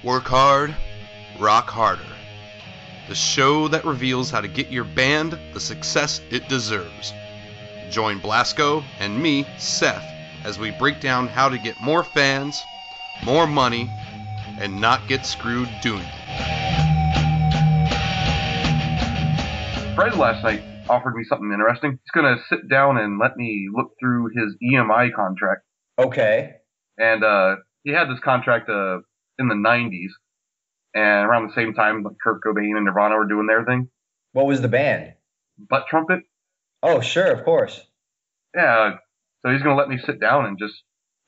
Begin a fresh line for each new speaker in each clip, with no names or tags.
Work hard, rock harder. The show that reveals how to get your band the success it deserves. Join Blasco and me, Seth, as we break down how to get more fans, more money, and not get screwed doing it.
Fred last night offered me something interesting. He's going to sit down and let me look through his EMI contract.
Okay.
And he had this contract in the 90s, and around the same time, like Kurt Cobain and Nirvana were doing their thing.
What was the band?
Butt Trumpet.
Oh, sure, of course.
Yeah, so he's going to let me sit down and just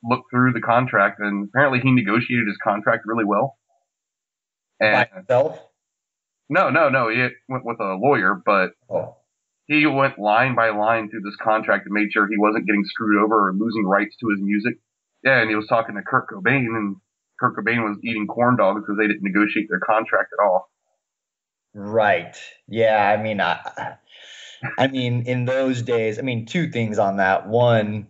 look through the contract, and apparently he negotiated his contract really well.
By himself?
No, he went with a lawyer, but he went line by line through this contract and made sure he wasn't getting screwed over or losing rights to his music. Yeah, and he was talking to Kurt Cobain, and Kurt Cobain was eating corn dogs because they didn't negotiate their contract at all.
Right. Yeah, I mean, in those days, two things on that. One,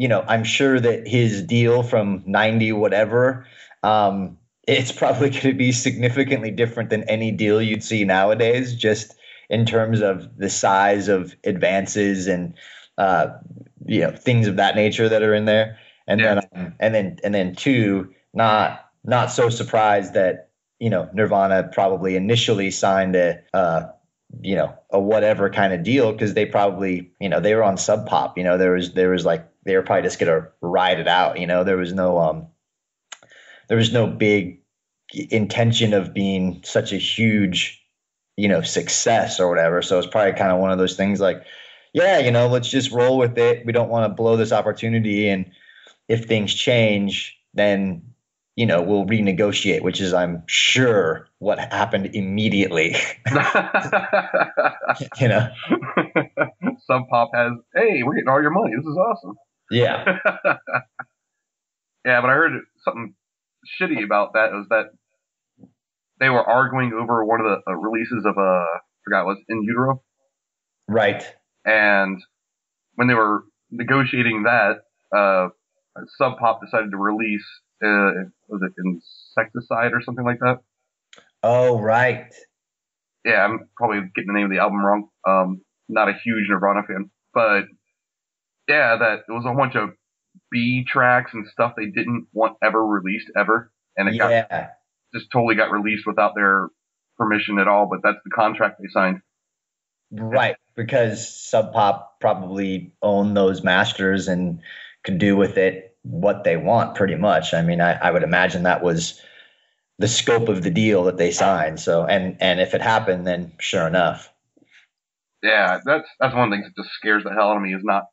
I'm sure that his deal from 90 whatever, it's probably going to be significantly different than any deal you'd see nowadays, just in terms of the size of advances and things of that nature that are in there. And then two, not so surprised that Nirvana probably initially signed a whatever kind of deal, because they probably they were on Sub Pop. There was like they were probably just gonna ride it out. There was no big intention of being such a huge success or whatever. So it's probably kind of one of those things like, yeah, let's just roll with it. We don't want to blow this opportunity, and if things change, then we'll renegotiate, which is, I'm sure, what happened immediately.
Sub Pop has, hey, we're getting all your money. This is awesome.
Yeah.
Yeah, but I heard something shitty about that. It was that they were arguing over one of the releases of, I forgot, it was In Utero.
Right.
And when they were negotiating that, Sub Pop decided to release, was it Insecticide or something like that?
Oh, right.
Yeah, I'm probably getting the name of the album wrong. Not a huge Nirvana fan, but yeah, that it was a bunch of B tracks and stuff they didn't want ever released ever, and it just totally got released without their permission at all. But that's the contract they signed.
Right, because Sub Pop probably owned those masters and could do with it what they want, pretty much. I would imagine that was the scope of the deal that they signed. So, and if it happened, then sure enough.
Yeah, that's one of the things that just scares the hell out of me, is not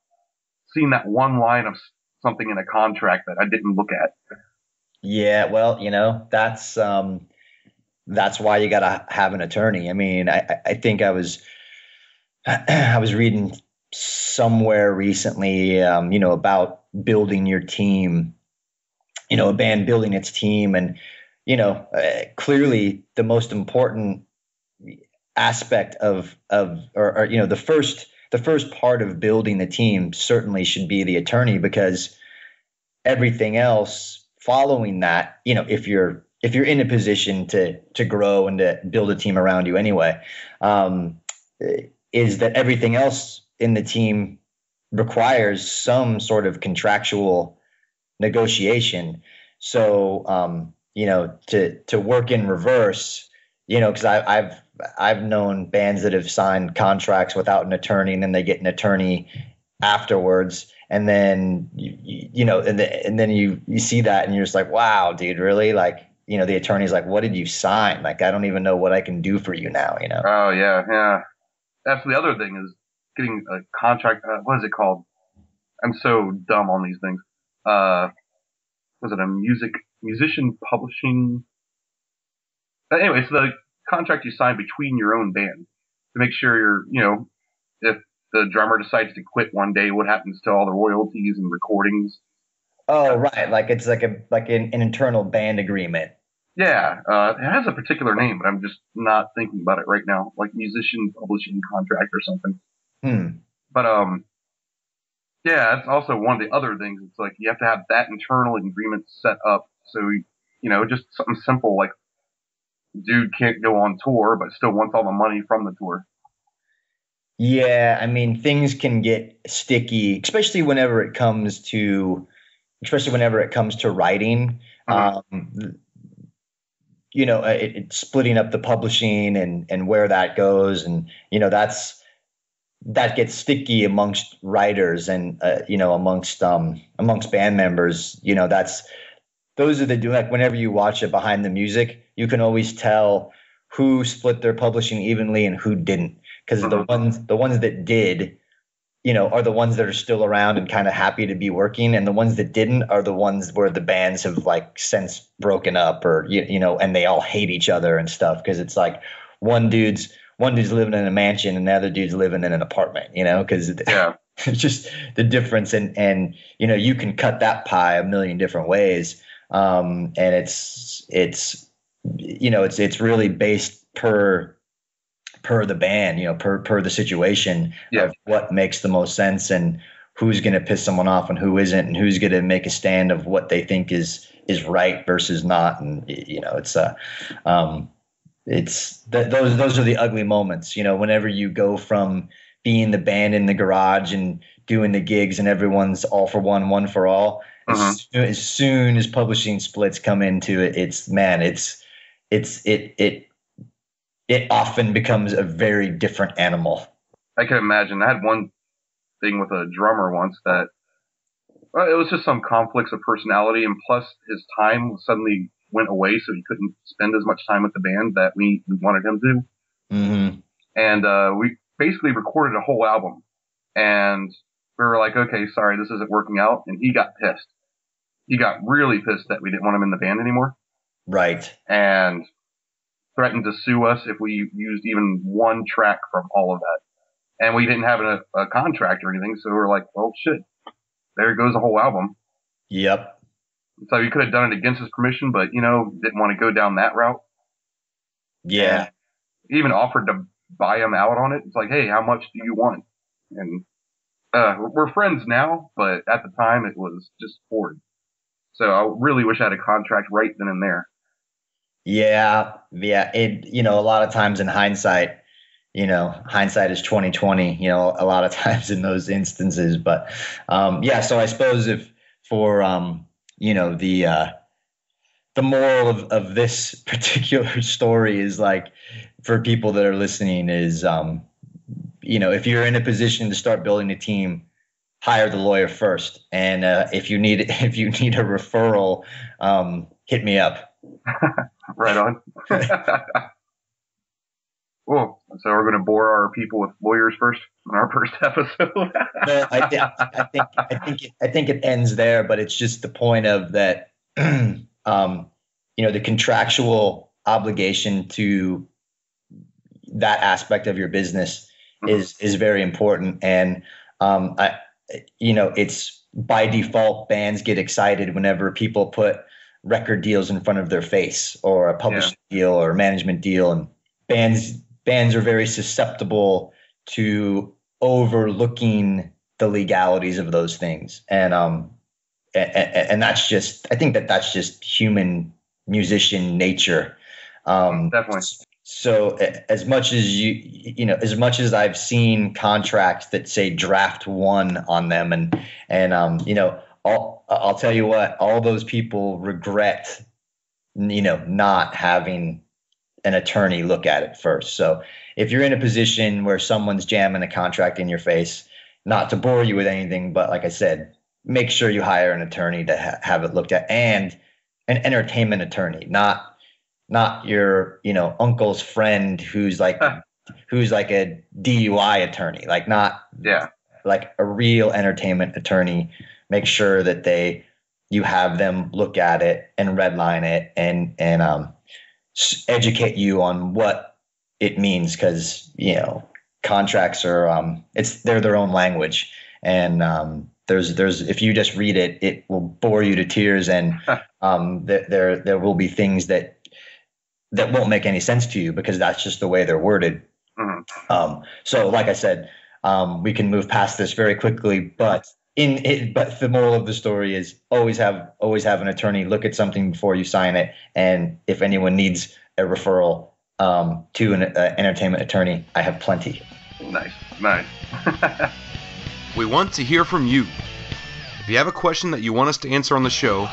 seeing that one line of something in a contract that I didn't look at.
Yeah, well, that's why you gotta have an attorney. I think I was reading somewhere recently, about building your team, a band building its team, and clearly the most important aspect of the first part of building the team certainly should be the attorney, because everything else following that, if you're in a position to grow and to build a team around you anyway, is that everything else in the team requires some sort of contractual negotiation. So, to work in reverse, because I've known bands that have signed contracts without an attorney, and then they get an attorney afterwards, and then and then you see that and you're just like, wow, dude, really? Like, the attorney's like, what did you sign? Like, I don't even know what I can do for you now.
Oh yeah. That's the other thing, is getting a contract. What is it called? I'm so dumb on these things. Was it a musician publishing? Anyway, it's the contract you sign between your own band to make sure if the drummer decides to quit one day, what happens to all the royalties and recordings?
Oh, right. Like it's like an internal band agreement.
Yeah, it has a particular name, but I'm just not thinking about it right now. Like musician publishing contract or something. But yeah, that's also one of the other things. It's like you have to have that internal agreement set up so just something simple like dude can't go on tour, but still wants all the money from the tour.
Yeah, I mean, things can get sticky, especially whenever it comes to writing.
Mhm.
It's splitting up the publishing and where that goes, and that gets sticky amongst writers and amongst band members. Those are like whenever you watch it behind the music, you can always tell who split their publishing evenly and who didn't, because
Mhm.
the ones that did, are the ones that are still around and kind of happy to be working, and the ones that didn't are the ones where the bands have like since broken up, or and they all hate each other and stuff, because it's like one dude's living in a mansion and the other dude's living in an apartment, because
Yeah.
it's just the difference, and you can cut that pie a million different ways, and it's really based per the band, per the situation
Yeah.
of what makes the most sense and who's going to piss someone off and who isn't, and who's going to make a stand of what they think is right versus not. And those are the ugly moments, whenever you go from being the band in the garage and doing the gigs and everyone's all for one for all.
Mhm.
As soon as publishing splits come into it, it often becomes a very different animal.
I can imagine. I had one thing with a drummer once that it was just some conflicts of personality, and plus his time suddenly went away, so he couldn't spend as much time with the band that we wanted him to.
Mm-hmm.
And we basically recorded a whole album, and we were like, okay, sorry, this isn't working out. And he got pissed. He got really pissed that we didn't want him in the band anymore,
Right.
and threatened to sue us if we used even one track from all of that. And we didn't have a contract or anything, so we were like, well, shit, there goes the whole album.
Yep.
So we could have done it against his permission, but, didn't want to go down that route.
Yeah.
He even offered to buy him out on it. It's like, hey, how much do you want? And we're friends now, but at the time it was just horrid. So I really wish I had a contract right then and there.
Yeah. A lot of times in hindsight, hindsight is 20/20, a lot of times in those instances. But so I suppose if for the moral of this particular story is, like, for people that are listening, is if you're in a position to start building a team, hire the lawyer first, and if you need a referral, hit me up.
Right on. Cool. So we're going to bore our people with lawyers first in our first episode.
No, I think it ends there, but it's just the point of that. The contractual obligation to that aspect of your business is very important, and it's by default, bands get excited whenever people put record deals in front of their face, or a publishing deal or a management deal, and bands are very susceptible to overlooking the legalities of those things, and that's just, I think that's just human musician nature.
Definitely.
So as much as I've seen contracts that say draft one on them, and I'll tell you what, all those people regret, not having an attorney look at it first. So if you're in a position where someone's jamming a contract in your face, not to bore you with anything, but like I said, make sure you hire an attorney to have it looked at, and an entertainment attorney, not your, uncle's friend who's like a DUI attorney, like a real entertainment attorney. Make sure that you have them look at it and redline it, and educate you on what it means, because contracts are they're their own language, and there's if you just read it, it will bore you to tears, and there will be things that won't make any sense to you, because that's just the way they're worded.
Mm-hmm.
So like I said, we can move past this very quickly, but But the moral of the story is always have an attorney look at something before you sign it. And if anyone needs a referral to an entertainment attorney, I have plenty.
Nice.
We want to hear from you. If you have a question that you want us to answer on the show,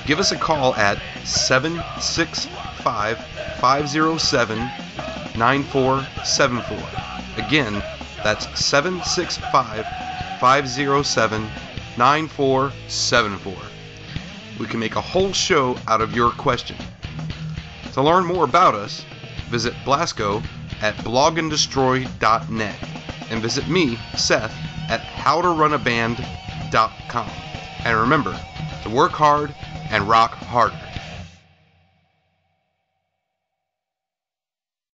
give us a call at 765-507-9474. Again, that's 765-507-9474. We can make a whole show out of your question. To learn more about us, visit Blasco at bloganddestroy.net and visit me, Seth, at howtorunaband.com. And remember to work hard and rock harder.